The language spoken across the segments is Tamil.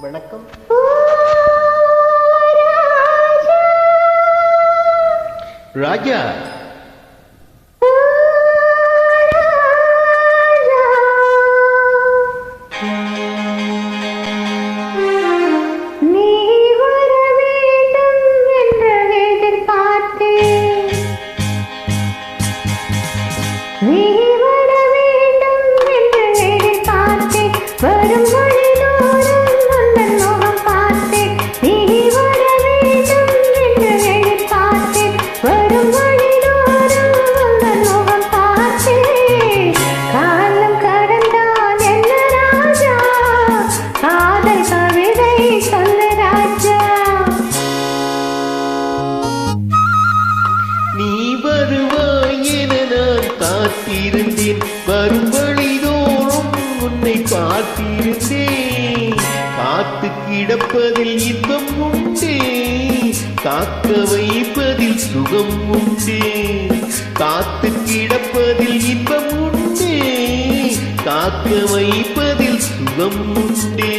வணக்கம். ராஜா காத்திருந்தேன், வரும் வழிதோறும் உன்னை பார்த்திருந்தேன். காத்து கிடப்பதில் இன்பம் உண்டே, காக்க வைப்பதில் சுகம் உண்டே. காத்து கிடப்பதில் இன்பம் உண்டே, காக்க வைப்பதில் சுகம் உண்டே.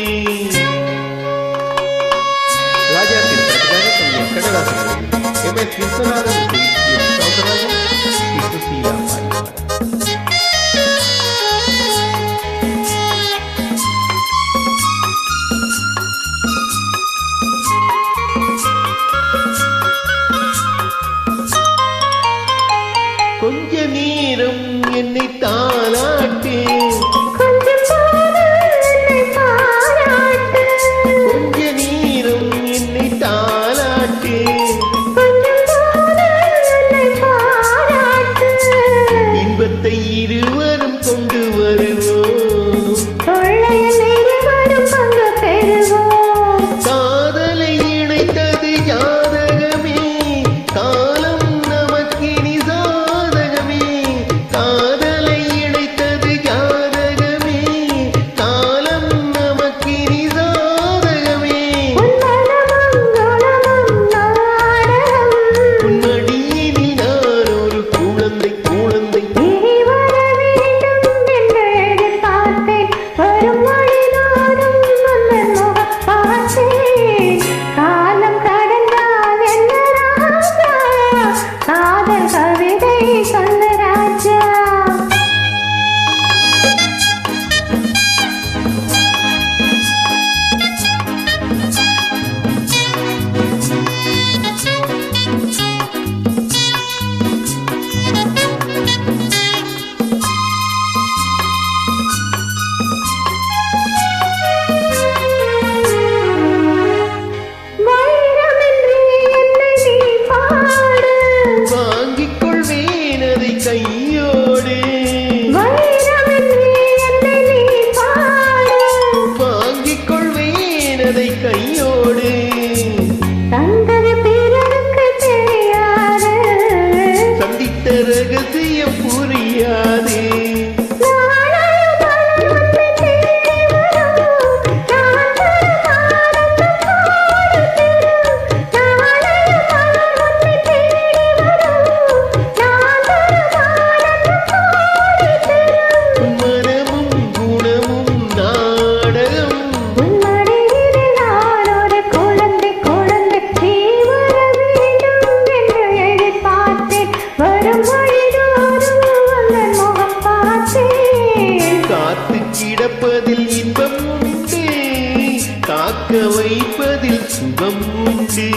ராஜா கண்ணதாசன் MS விஸ்வநாதன் கொஞ்ச நேரம் என்னை தாலாட்டு, கொஞ்ச நேரம் என்னை தாலாட்டு. இன்பத்தை இருவரும் கொண்டு வருவோம், காதலை இணைத்தது ஜாதகமே, காலம் நமக்கினி சாதகமே. காதலை இணைத்தது ஜாதகமே, காலம் நமக்கினி சாதகமே. உன்னடியினில் நான் ஒரு குழந்தை குழந்தை. கையோடு வாங்கிக் கொள்வேன் அதை கையோடு. சந்தித்த ரகசியம் புரியாது, கிடப்பதில் இன்பம் உண்டே, காக்க வைப்பதில் சுகம் உண்டே.